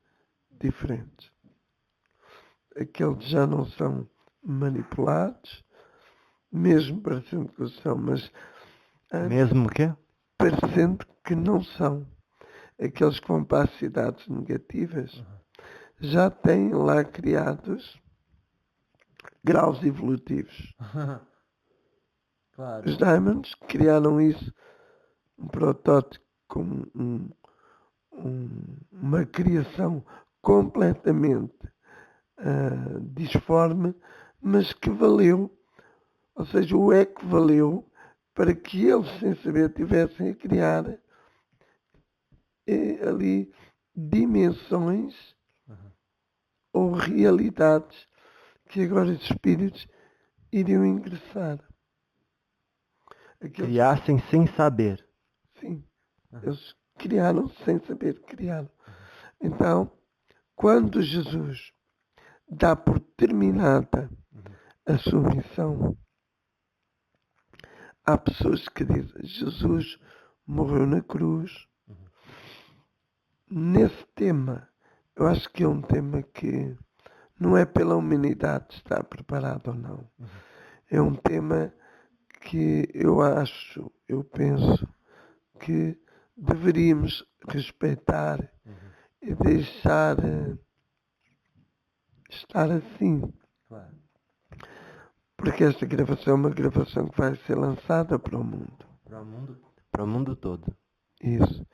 diferentes. Aqueles já não são manipulados, mesmo parecendo que são, mas Mesmo o quê? parecendo que não são. Aqueles que vão para as cidades negativas já têm lá criados graus evolutivos. Claro. Os Diamonds criaram isso, um protótipo com uma criação completamente disforme, mas que valeu, ou seja, o eco valeu para que eles, sem saber, tivessem a criar ali dimensões ou realidades que agora os espíritos iriam ingressar. Criassem sem saber. Sim, eles criaram sem saber, criaram. Então, quando Jesus dá por terminada a sua missão, há pessoas que dizem, Jesus morreu na cruz. Nesse tema, eu acho que é um tema que não é pela humanidade estar preparado ou não. É um tema que eu penso que deveríamos respeitar e deixar estar assim. Claro. Porque esta gravação é uma gravação que vai ser lançada para o mundo. Para o mundo todo. Isso.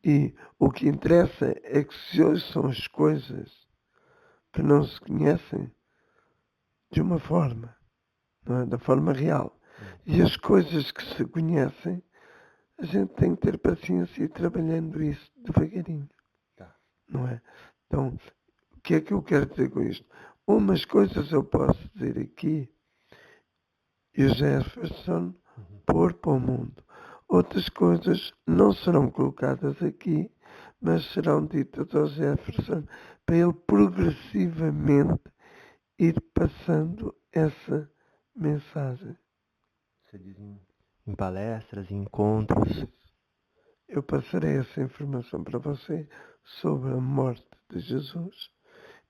E o que interessa é que se hoje são as coisas que não se conhecem de uma forma, não é? Da forma real. E as coisas que se conhecem, a gente tem que ter paciência e ir trabalhando isso devagarinho. Tá. Não é? Então, o que é que eu quero dizer com isto? Umas coisas eu posso dizer aqui e o Jefferson pôr para o mundo. Outras coisas não serão colocadas aqui, mas serão ditas ao Jefferson para ele progressivamente ir passando essa mensagem. Você diz em palestras, em encontros. Eu passarei essa informação para você sobre a morte de Jesus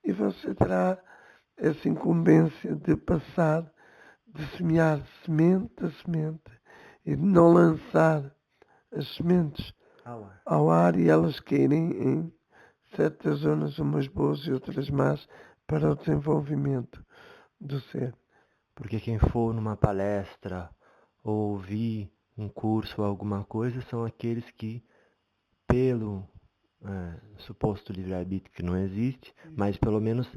e você terá essa incumbência de passar, de semear semente a semente e de não lançar as sementes ao ar e elas caírem em certas zonas, umas boas e outras más, para o desenvolvimento do ser. Porque quem for numa palestra ou ouvir um curso ou alguma coisa são aqueles que, pelo suposto livre-arbítrio que não existe, mas pelo menos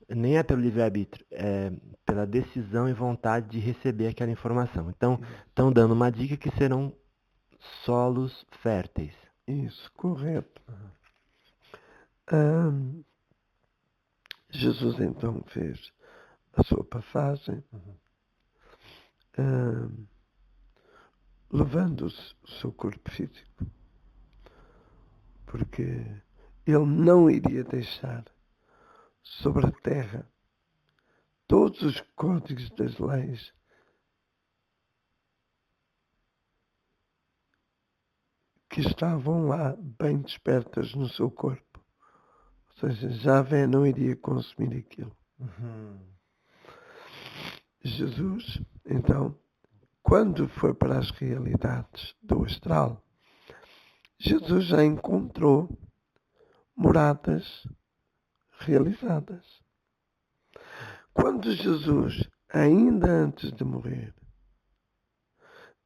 nem é pelo livre-arbítrio, é pela decisão e vontade de receber aquela informação. Então, estão dando uma dica que serão solos férteis. Isso, correto. Jesus então fez a sua passagem, levando o seu corpo físico, porque ele não iria deixar sobre a terra todos os códigos das leis que estavam lá bem despertas no seu corpo. Ou seja, Javé não iria consumir aquilo. Jesus, então, quando foi para as realidades do astral, Jesus já encontrou moradas realizadas. Quando Jesus, ainda antes de morrer,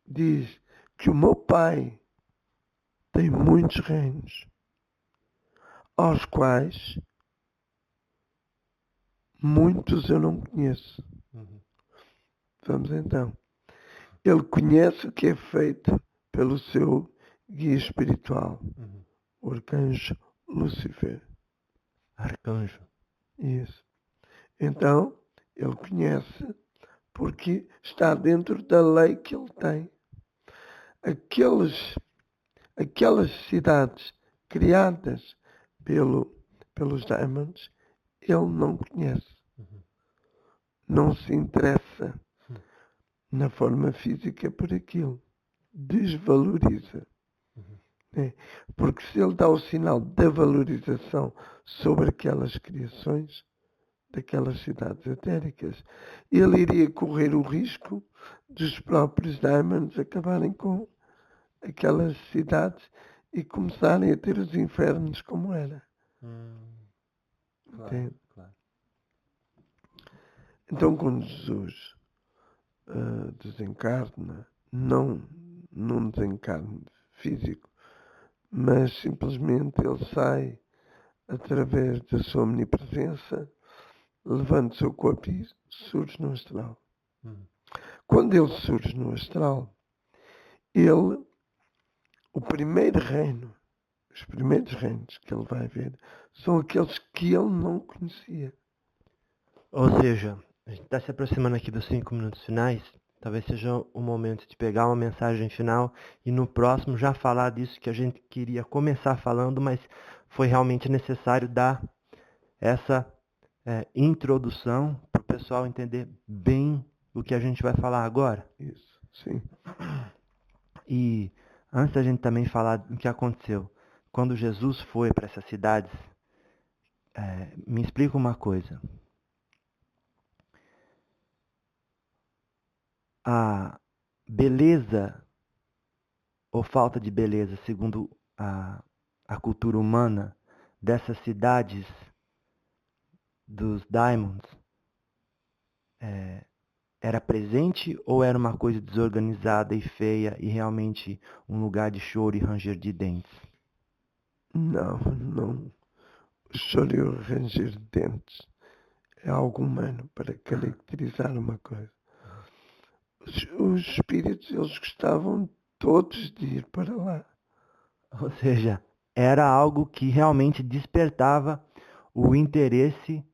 diz que o meu Pai tem muitos reinos, aos quais muitos eu não conheço. Vamos então. Ele conhece o que é feito pelo seu guia espiritual, o arcanjo Lúcifer. Arcanjo. Isso. Então, ele conhece porque está dentro da lei que ele tem. Aquelas cidades criadas pelos Diamonds, ele não conhece. Não se interessa na forma física por aquilo. Desvaloriza. Porque se ele dá o sinal da valorização sobre aquelas criações, daquelas cidades etéricas, ele iria correr o risco dos próprios Diamonds acabarem com aquelas cidades e começarem a ter os infernos como era. Claro. Então, quando Jesus desencarna, não num desencarne físico, mas simplesmente ele sai através da sua omnipresença, levando o seu corpo e surge no astral. Quando ele surge no astral, o primeiro reino, os primeiros reinos que ele vai ver, são aqueles que ele não conhecia. Ou seja, a gente está se aproximando aqui dos 5 minutos finais. Talvez seja o momento de pegar uma mensagem final e no próximo já falar disso que a gente queria começar falando, mas foi realmente necessário dar essa introdução para o pessoal entender bem o que a gente vai falar agora. Isso, sim. E antes da gente também falar do que aconteceu, quando Jesus foi para essas cidades, me explica uma coisa. A beleza ou falta de beleza, segundo a cultura humana dessas cidades dos Diamonds, era presente ou era uma coisa desorganizada e feia e realmente um lugar de choro e ranger de dentes? Não. O choro e o ranger de dentes é algo humano para caracterizar uma coisa. Os espíritos, eles gostavam todos de ir para lá. Ou seja, era algo que realmente despertava o interesse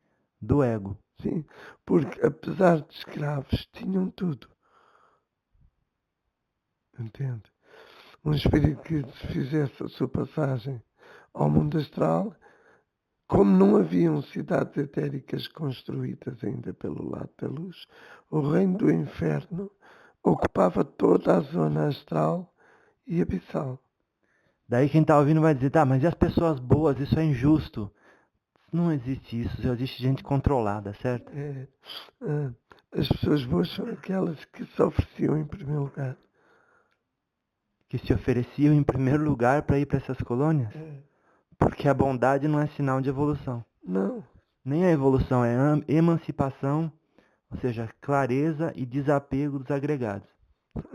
do ego. Sim, porque apesar de escravos, tinham tudo. Entende? Um espírito que fizesse a sua passagem ao mundo astral, Como não haviam cidades etéricas construídas ainda pelo lado da luz, o reino do inferno ocupava toda a zona astral e abissal. Daí quem está ouvindo vai dizer, tá, mas e as pessoas boas? Isso é injusto. Não existe isso, só existe gente controlada, certo? As pessoas boas são aquelas que se ofereciam em primeiro lugar. Que se ofereciam em primeiro lugar para ir para essas colônias? Porque a bondade não é sinal de evolução. Não. Nem a evolução, é a emancipação, ou seja, clareza e desapego dos agregados.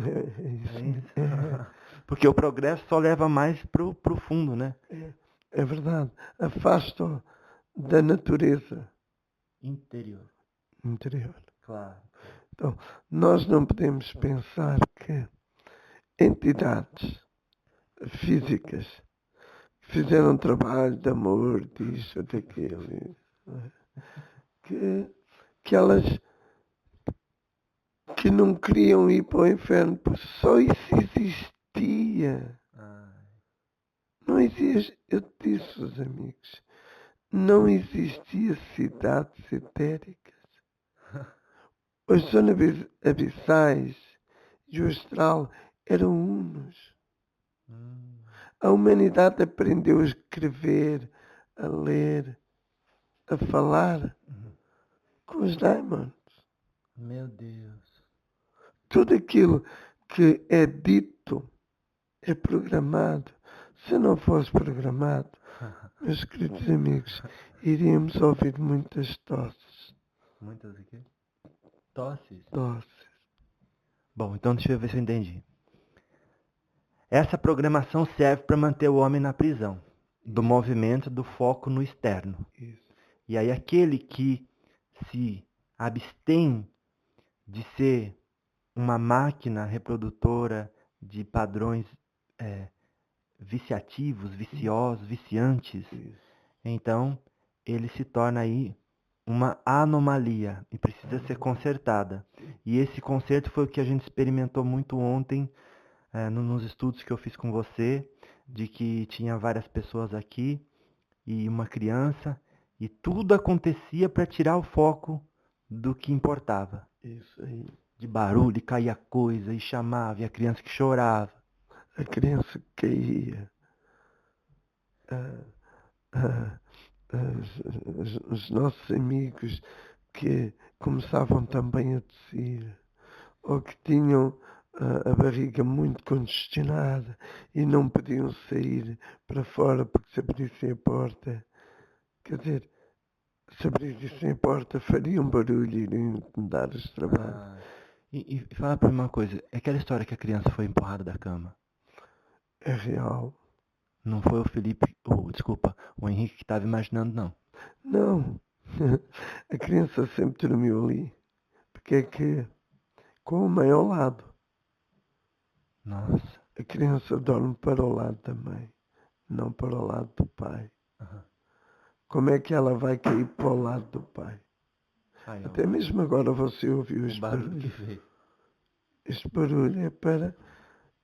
É isso. É isso? Porque o progresso só leva mais pro fundo, né? É verdade. Afasta-o da natureza Interior. interior. Claro. Então, nós não podemos pensar que entidades físicas que fizeram trabalho de amor, disso, daquilo, que elas que não queriam ir para o inferno, porque só isso existia. Não existe, eu disse aos amigos, não existia cidades etéricas. As zonas abissais e o astral eram unos. A humanidade aprendeu a escrever, a ler, a falar com os daimons. Meu Deus. Tudo aquilo que é dito é programado. Se não fosse programado, meus queridos amigos, iríamos ouvir muitas tosses. Muitas o quê? Tosses? Tosses. Bom, então deixa eu ver se eu entendi. Essa programação serve para manter o homem na prisão, do movimento, do foco no externo. Isso. E aí aquele que se abstém de ser uma máquina reprodutora de padrões viciativos, viciosos, viciantes, então ele se torna aí uma anomalia e precisa ser consertada. E esse conserto foi o que a gente experimentou muito ontem nos estudos que eu fiz com você, de que tinha várias pessoas aqui e uma criança, e tudo acontecia para tirar o foco do que importava. Isso aí. De barulho, e caía coisa, e chamava, e a criança que chorava. A criança caía. Os nossos amigos que começavam também a tossir, ou que tinham a barriga muito congestionada e não podiam sair para fora porque se abrissem a porta. Quer dizer, se abrissem a porta fariam barulho e iriam dar os trabalhos. E fala para mim uma coisa, é aquela história que a criança foi empurrada da cama. É real. Não foi o Felipe, desculpa, o Henrique que estava imaginando, não. Não. A criança sempre dormiu ali. Porque é que com a mãe ao lado. Nossa. A criança dorme para o lado da mãe, não para o lado do pai. Como é que ela vai cair para o lado do pai? Até mesmo agora você ouviu este barulho. Que veio. Este barulho é para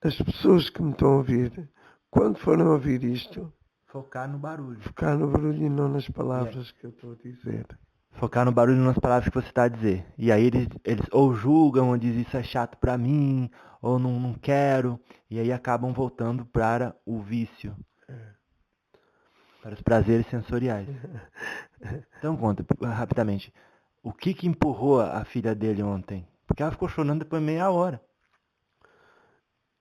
as pessoas que me estão a ouvir, quando forem ouvir isto, Focar no barulho. focar no barulho e não nas palavras que eu estou a dizer. Focar no barulho e nas palavras que você está a dizer. E aí eles ou julgam, ou dizem isso é chato para mim, ou não quero, e aí acabam voltando para o vício. Para os prazeres sensoriais. Então conta, rapidamente, o que empurrou a filha dele ontem? Porque ela ficou chorando depois de meia hora.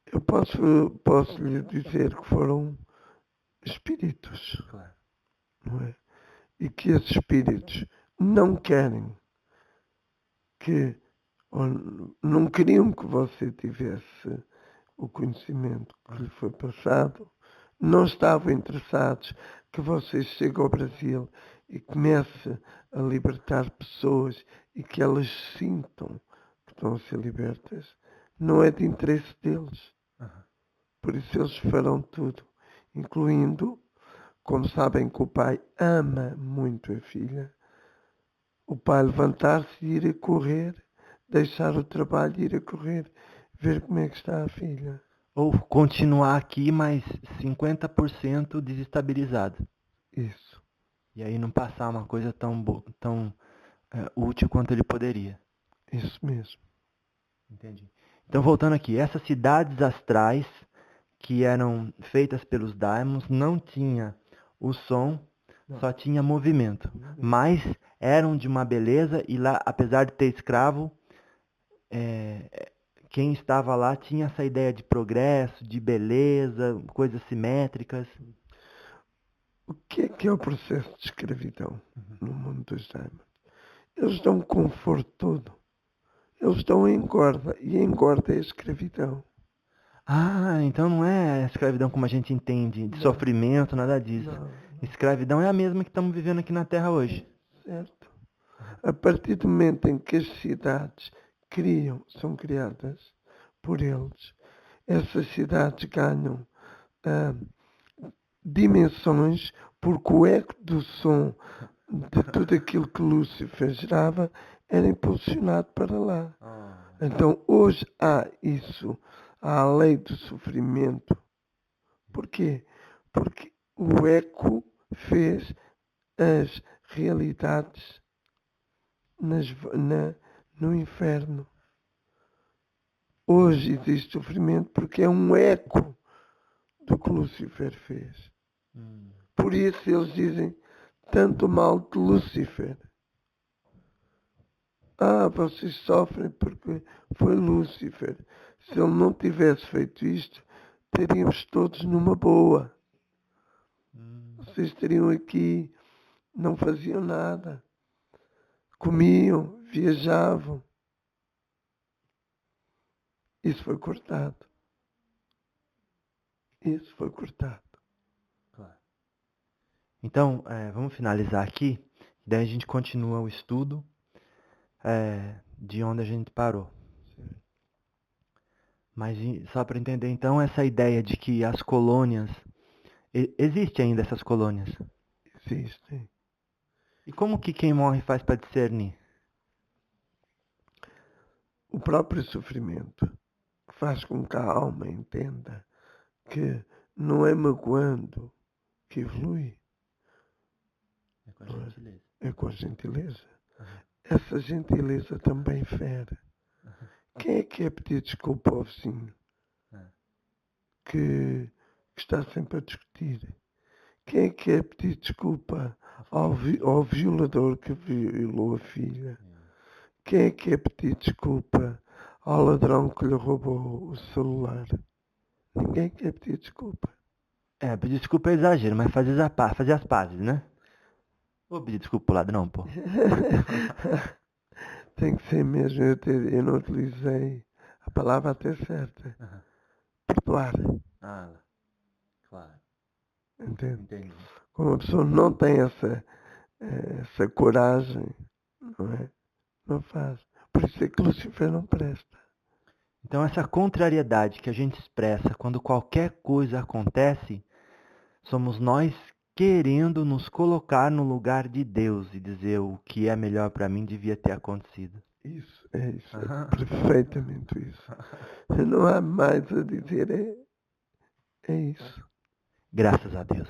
Eu posso lhe dizer que foram espíritos. Claro. Não é? E que esses espíritos não querem que, ou não queriam que você tivesse o conhecimento que lhe foi passado, não estavam interessados que você chegue ao Brasil e comece a libertar pessoas e que elas sintam que estão a ser libertas. Não é de interesse deles. Por isso eles farão tudo, incluindo, como sabem que o pai ama muito a filha, o pai levantar-se e ir a correr, deixar o trabalho e ir a correr, ver como é que está a filha. Ou continuar aqui, mas 50% desestabilizado. Isso. E aí não passar uma coisa tão útil quanto ele poderia. Isso mesmo. Entendi. Então, voltando aqui, essas cidades astrais que eram feitas pelos daimons não tinha o som, só tinha movimento. Mas eram de uma beleza e lá, apesar de ter escravo, quem estava lá tinha essa ideia de progresso, de beleza, coisas simétricas. O que é o processo de escravidão no mundo dos daimons? Eles dão um conforto todo. Eles dão a engorda, e a engorda é a escravidão. Ah, então não é a escravidão como a gente entende, de sofrimento, nada disso. Escravidão é a mesma que estamos vivendo aqui na Terra hoje. Certo? A partir do momento em que as cidades são criadas por eles, essas cidades ganham dimensões, porque o eco do som de tudo aquilo que Lúcifer gerava era impulsionado para lá. Então hoje há isso, há a lei do sofrimento. Porquê? Porque o eco fez as realidades no inferno. Hoje existe sofrimento porque é um eco do que Lúcifer fez. Por isso eles dizem tanto mal de Lúcifer. Vocês sofrem porque foi Lúcifer. Se ele não tivesse feito isto, teríamos todos numa boa. Vocês estariam aqui, não faziam nada. Comiam, viajavam. Isso foi cortado. Isso foi cortado. Claro. Então, vamos finalizar aqui. Daí a gente continua o estudo de onde a gente parou. Mas só para entender, então, essa ideia de que as colônias... Existe ainda essas colônias? Existem. E como que quem morre faz para discernir? O próprio sofrimento faz com que a alma entenda que não é magoando que evolui. É com a gentileza. É com a gentileza. Essa gentileza também fere. Quem é que é pedir desculpa ao vizinho que está sempre a discutir? Quem é que é pedir desculpa ao violador que violou a filha? Quem é que é pedir desculpa ao ladrão que lhe roubou o celular? Ninguém quer pedir desculpa. Pedir desculpa é exagero, mas fazer as pazes, né? Vou pedir desculpa pro ladrão, pô. Tem que ser mesmo. Eu não utilizei a palavra até certa. Perdoar. Claro. Entende? Entendi. Quando a pessoa não tem essa coragem, não é? Não faz. Por isso é que Lúcifer não presta. Então essa contrariedade que a gente expressa quando qualquer coisa acontece, somos nós querendo nos colocar no lugar de Deus e dizer o que é melhor para mim devia ter acontecido. Isso. É perfeitamente isso. Não há mais a dizer, é isso. Graças a Deus.